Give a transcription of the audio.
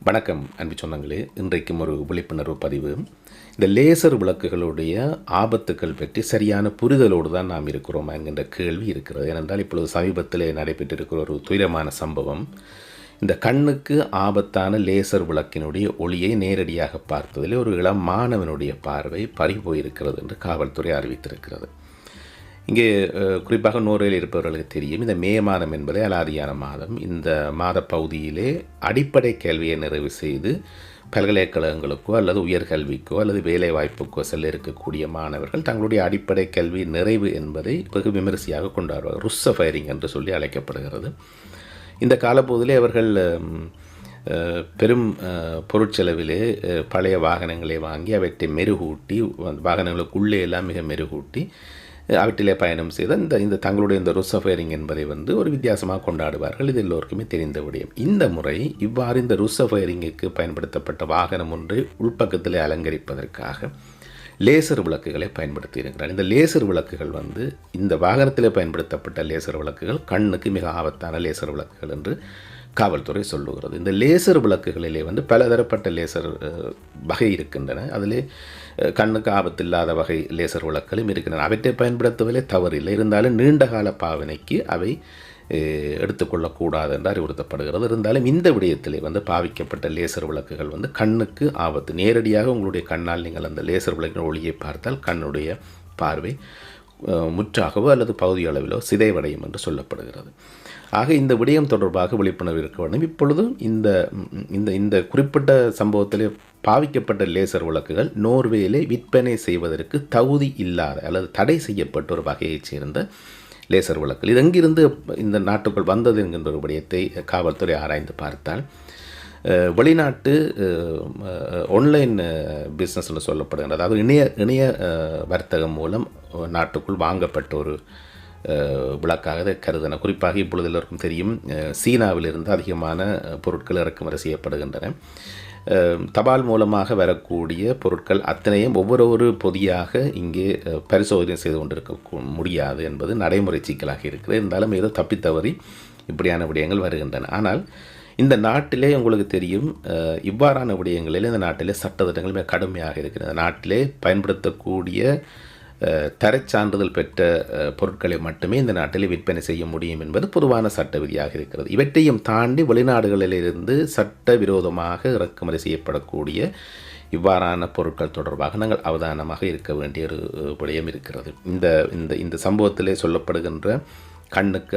வணக்கம் அன்பு சொந்தங்களே. இன்றைக்கும் ஒரு விழிப்புணர்வு பதிவு. இந்த லேசர் விளக்குகளுடைய ஆபத்துக்கள் பற்றி சரியான புரிதலோடு தான் நாம் இருக்கிறோம் என்கின்ற கேள்வி இருக்கிறது. ஏனென்றால் இப்பொழுது சமீபத்தில் நடைபெற்றிருக்கிற ஒரு துயரமான சம்பவம், இந்த கண்ணுக்கு ஆபத்தான லேசர் விளக்கினுடைய ஒளியை நேரடியாக பார்த்ததில் ஒரு இளம் மாணவனுடைய பார்வை பறிபோயிருக்கிறது என்று காவல்துறை அறிவித்திருக்கிறது. இங்கே குறிப்பாக நோர்வேயில் இருப்பவர்களுக்கு தெரியும், இந்த மே மாதம் என்பதே அலாதியான மாதம். இந்த மாத பகுதியிலே அடிப்படை கல்வியை நிறைவு செய்து பல்கலைக்கழகங்களுக்கோ அல்லது உயர்கல்விக்கோ அல்லது வேலைவாய்ப்புக்கோ செல்ல இருக்கக்கூடிய மாணவர்கள் தங்களுடைய அடிப்படை கல்வி நிறைவு என்பதை வெகு விமரிசையாக கொண்டாடுவார்கள். ருஸ்ஸ ஃபயரிங் என்று சொல்லி அழைக்கப்படுகிறது. இந்த காலப்பகுதியிலே அவர்கள் பெரும் பொருட்செலவிலே பழைய வாகனங்களை வாங்கி அவற்றை மெருகூட்டி, வாகனங்களுக்குள்ளே எல்லாம் மிக மெருகூட்டி அவற்றிலே பயணம் செய்த இந்த தங்களுடைய இந்த ருஸ்ஸ ஃபயரிங் என்பதை ஒரு வித்தியாசமாக கொண்டாடுவார்கள். இது எல்லோருக்குமே தெரிந்த விடயம். இந்த முறை இவ்வாறு இந்த ருஸ்ஸ ஃபயரிங்குக்கு பயன்படுத்தப்பட்ட வாகனம் ஒன்று உள்பக்கத்தில் அலங்கரிப்பதற்காக லேசர் விளக்குகளை பயன்படுத்தி இருக்கிறார். இந்த லேசர் விளக்குகள் இந்த வாகனத்தில் பயன்படுத்தப்பட்ட லேசர் விளக்குகள் கண்ணுக்கு மிக ஆபத்தான லேசர் விளக்குகள் என்று காவல்துறை சொல்லுகிறது. இந்த லேசர் விளக்குகளிலே பலதரப்பட்ட லேசர் வகை இருக்கின்றன. அதிலே கண்ணுக்கு ஆபத்தில்லாத வகை லேசர் விளக்குகளும் இருக்கின்றன. அவற்றை பயன்படுத்துவதிலே தவறில்லை. இருந்தாலும் நீண்டகால பாவனைக்கு அவை எடுத்துக்கொள்ளக்கூடாது என்று அறிவுறுத்தப்படுகிறது. இருந்தாலும் இந்த விடயத்திலே பாவிக்கப்பட்ட லேசர் விளக்குகள் கண்ணுக்கு ஆபத்து. நேரடியாக உங்களுடைய கண்ணால் நீங்கள் அந்த லேசர் விளக்கின் ஒளியை பார்த்தால் கண்ணுடைய பார்வை முற்றாகவோ அல்லது பகுதி அளவிலோ சிதைவடையும் என்று சொல்லப்படுகிறது. ஆக இந்த விடயம் தொடர்பாக விழிப்புணர்வு இருக்க வேண்டும். இப்பொழுது இந்த குறிப்பிட்ட சம்பவத்திலே பாவிக்கப்பட்ட லேசர் விளக்குகள் நோர்வேயிலே விற்பனை செய்வதற்கு தகுதி இல்லாத அல்லது தடை செய்யப்பட்ட ஒரு வகையைச் சேர்ந்த லேசர் விளக்குகள். இது எங்கிருந்து இந்த நாட்டுக்குள் வந்தது என்கின்ற ஒரு விடயத்தை காவல்துறை ஆராய்ந்து பார்த்தால், வெளிநாட்டு ஆன்லைன் பிஸ்னஸ் என்று சொல்லப்படுகிறது. அதாவது இணைய வர்த்தகம் மூலம் நாட்டுக்குள் வாங்கப்பட்ட ஒரு விளக்காக கருதன. குறிப்பாக இப்பொழுது எல்லோருக்கும் தெரியும், சீனாவிலிருந்து அதிகமான பொருட்கள் இறக்குமதி செய்யப்படுகின்றன. தபால் மூலமாக வரக்கூடிய பொருட்கள் அத்தனையும் ஒவ்வொரு பொதியாக இங்கே பரிசோதனை செய்து கொண்டிருக்க முடியாது என்பது நடைமுறை சிக்கலாக இருக்கிறது. இருந்தாலும் ஏதோ தப்பித்தவறி இப்படியான விடயங்கள் வருகின்றன. ஆனால் இந்த நாட்டிலே உங்களுக்கு தெரியும், இவ்வாறான விடயங்களில் இந்த நாட்டிலே சட்டத்திட்டங்கள் மிக கடுமையாக இருக்கிறது. நாட்டிலே பயன்படுத்தக்கூடிய தரச்சான்றிதழ் பெற்ற பொருட்களை மட்டுமே இந்த நாட்டில் விற்பனை செய்ய முடியும் என்பது பொதுவான சட்ட விதியாக இருக்கிறது. இவற்றையும் தாண்டி வெளிநாடுகளிலிருந்து சட்டவிரோதமாக இறக்குமதி செய்யப்படக்கூடிய இவ்வாறான பொருட்கள் தொடர்பாக நாங்கள் அவதானமாக இருக்க வேண்டிய ஒரு விடயம் இருக்கிறது. இந்த சம்பவத்திலே சொல்லப்படுகின்ற கண்ணுக்கு